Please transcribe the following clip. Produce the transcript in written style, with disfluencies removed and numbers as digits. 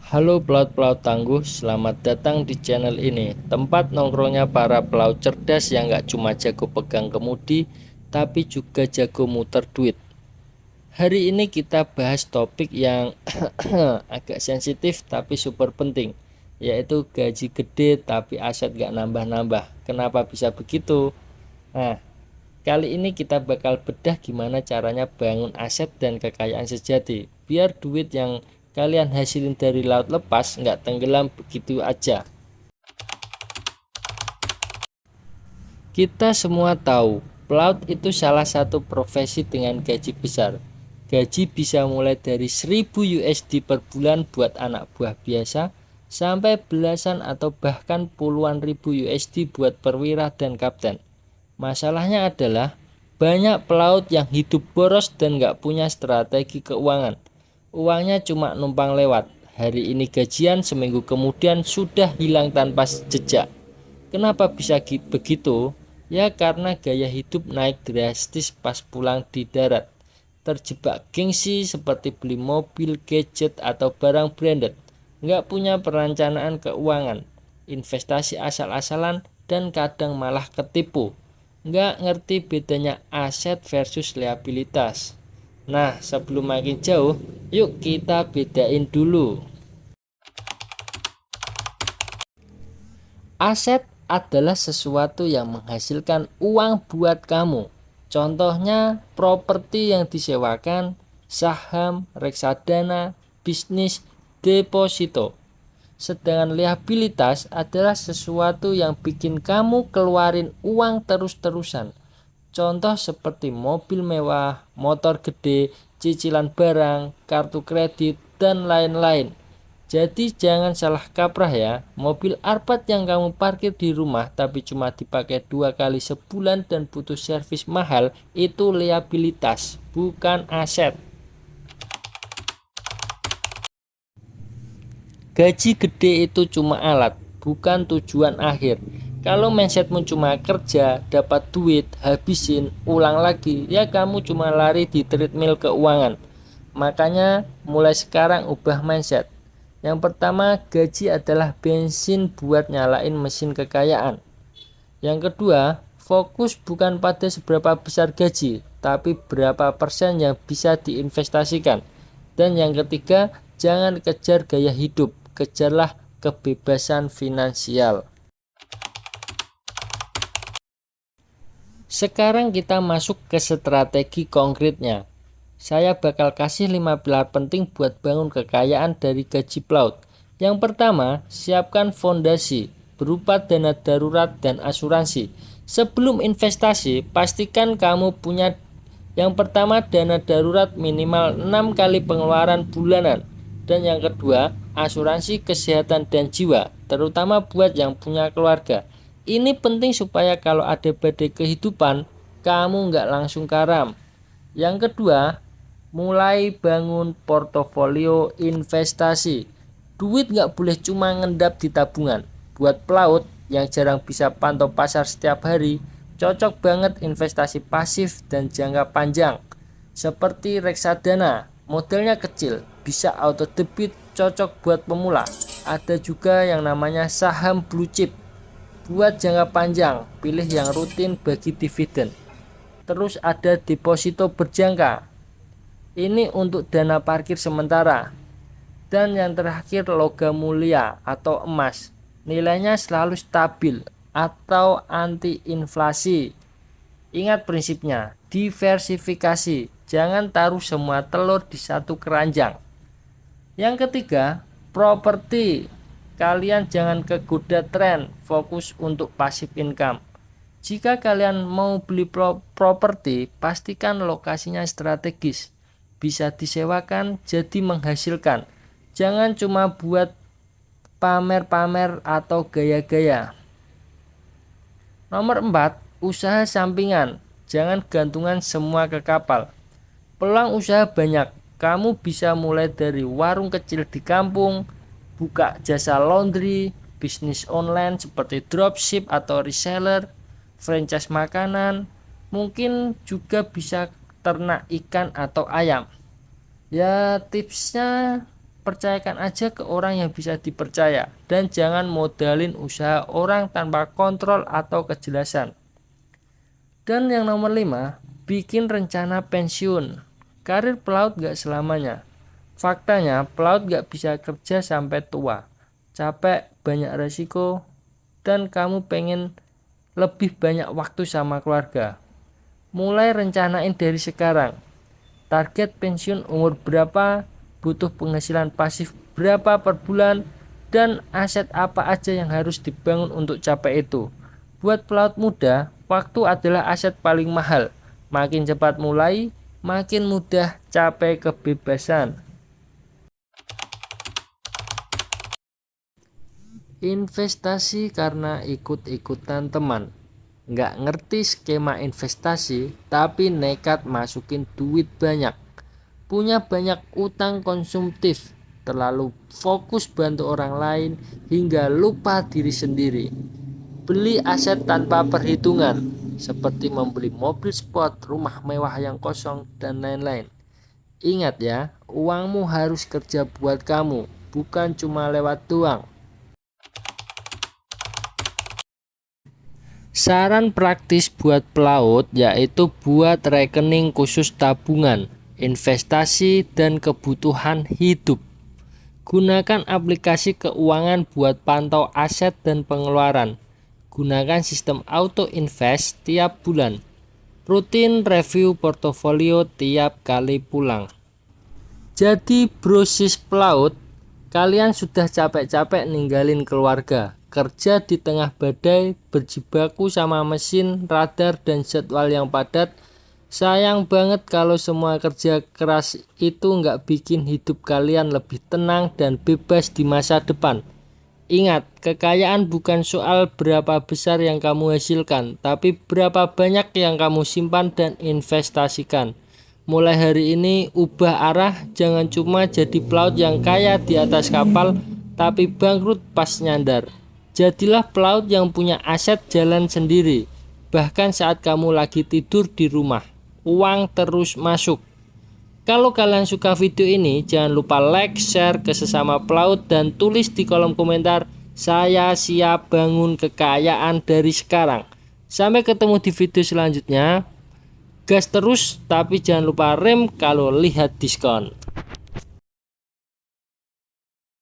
Halo pelaut-pelaut tangguh, selamat datang di channel ini. Tempat nongkrongnya para pelaut cerdas yang gak cuma jago pegang kemudi, tapi juga jago muter duit. Hari ini kita bahas topik yang agak sensitif tapi super penting, yaitu gaji gede tapi aset gak nambah-nambah. Kenapa bisa begitu? Nah, kali ini kita bakal bedah gimana caranya bangun aset dan kekayaan sejati, biar duit yang kalian hasilin dari laut lepas nggak tenggelam begitu aja. Kita semua tahu, pelaut itu salah satu profesi dengan gaji besar. Gaji bisa mulai dari 1000 USD per bulan buat anak buah biasa, sampai belasan atau bahkan puluhan ribu USD buat perwira dan kapten. Masalahnya adalah banyak pelaut yang hidup boros dan nggak punya strategi keuangan. Uangnya cuma numpang lewat. Hari ini gajian, seminggu kemudian sudah hilang tanpa jejak. Kenapa bisa begitu? Ya karena gaya hidup naik drastis pas pulang di darat. Terjebak gengsi seperti beli mobil, gadget, atau barang branded. Nggak punya perencanaan keuangan, investasi asal-asalan, dan kadang malah ketipu. Nggak ngerti bedanya aset versus liabilitas. Nah, sebelum makin jauh, yuk kita bedain dulu. Aset adalah sesuatu yang menghasilkan uang buat kamu. Contohnya properti yang disewakan, saham, reksadana, bisnis, deposito. Sedangkan liabilitas adalah sesuatu yang bikin kamu keluarin uang terus-terusan. Contoh seperti mobil mewah, motor gede, cicilan barang, kartu kredit, dan lain-lain. Jadi jangan salah kaprah ya, mobil Alphard yang kamu parkir di rumah tapi cuma dipakai 2 kali sebulan dan butuh servis mahal itu liabilitas, bukan aset. Gaji gede itu cuma alat, bukan tujuan akhir. Kalau mindsetmu cuma kerja, dapat duit, habisin, ulang lagi, ya kamu cuma lari di treadmill keuangan. Makanya mulai sekarang ubah mindset. Yang pertama, gaji adalah bensin buat nyalain mesin kekayaan. Yang kedua, fokus bukan pada seberapa besar gaji, tapi berapa persen yang bisa diinvestasikan. Dan yang ketiga, jangan kejar gaya hidup, kejarlah kebebasan finansial. Sekarang kita masuk ke strategi konkretnya. Saya bakal kasih 5 pilar penting buat bangun kekayaan dari gaji pelaut. Yang pertama, siapkan fondasi berupa dana darurat dan asuransi. Sebelum investasi, pastikan kamu punya yang pertama dana darurat minimal 6 kali pengeluaran bulanan. Dan yang kedua, asuransi kesehatan dan jiwa, terutama buat yang punya keluarga. Ini penting supaya kalau ada badai kehidupan, kamu nggak langsung karam. Yang kedua, mulai bangun portofolio investasi. Duit nggak boleh cuma ngendap di tabungan. Buat pelaut yang jarang bisa pantau pasar setiap hari, cocok banget investasi pasif dan jangka panjang. Seperti reksadana, modelnya kecil, bisa auto debit, cocok buat pemula. Ada juga yang namanya saham blue chip. Buat jangka panjang, pilih yang rutin bagi dividen. Terus ada deposito berjangka. Ini untuk dana parkir sementara. Dan yang terakhir logam mulia atau emas. Nilainya selalu stabil atau anti inflasi. Ingat prinsipnya, diversifikasi. Jangan taruh semua telur di satu keranjang. Yang ketiga, properti. Kalian jangan kegoda tren, fokus untuk passive income. Jika kalian mau beli properti, pastikan lokasinya strategis, bisa disewakan jadi menghasilkan. Jangan cuma buat pamer-pamer atau gaya-gaya. Nomor 4, usaha sampingan. Jangan gantungan semua ke kapal. Peluang usaha banyak. Kamu bisa mulai dari warung kecil di kampung, buka jasa laundry, bisnis online seperti dropship atau reseller, franchise makanan, mungkin juga bisa ternak ikan atau ayam. Ya tipsnya Percayakan aja ke orang yang bisa dipercaya dan jangan modalin usaha orang tanpa kontrol atau kejelasan. Dan yang nomor 5, bikin rencana pensiun. Karir pelaut gak selamanya. Faktanya, pelaut gak bisa kerja sampai tua. Capek, banyak resiko, dan kamu pengen lebih banyak waktu sama keluarga. Mulai rencanain dari sekarang. Target pensiun umur berapa, butuh penghasilan pasif berapa per bulan, dan aset apa aja yang harus dibangun untuk capai itu. Buat pelaut muda, waktu adalah aset paling mahal. Makin cepat mulai, makin mudah capai kebebasan. Investasi karena ikut-ikutan teman. Nggak ngerti skema investasi, tapi nekat masukin duit banyak. Punya banyak utang konsumtif, terlalu fokus bantu orang lain hingga lupa diri sendiri. Beli aset tanpa perhitungan, seperti membeli mobil sport, rumah mewah yang kosong, dan lain-lain. Ingat ya, uangmu harus kerja buat kamu, bukan cuma lewat doang. Saran praktis buat pelaut yaitu buat rekening khusus tabungan, investasi, dan kebutuhan hidup. Gunakan aplikasi keuangan buat pantau aset dan pengeluaran. Gunakan sistem auto invest tiap bulan. Rutin review portofolio tiap kali pulang. Jadi brosis pelaut, kalian sudah capek-capek ninggalin keluarga, kerja di tengah badai, berjibaku sama mesin, radar, dan jadwal yang padat. Sayang banget kalau semua kerja keras itu nggak bikin hidup kalian lebih tenang dan bebas di masa depan. Ingat, kekayaan bukan soal berapa besar yang kamu hasilkan, tapi berapa banyak yang kamu simpan dan investasikan. Mulai hari ini, ubah arah, jangan cuma jadi pelaut yang kaya di atas kapal, tapi bangkrut pas nyandar. Jadilah pelaut yang punya aset jalan sendiri, bahkan saat kamu lagi tidur di rumah. Uang terus masuk. Kalau kalian suka video ini, jangan lupa like, share ke sesama pelaut, dan tulis di kolom komentar, saya siap bangun kekayaan dari sekarang. Sampai ketemu di video selanjutnya. Gas terus, tapi jangan lupa rem kalau lihat diskon.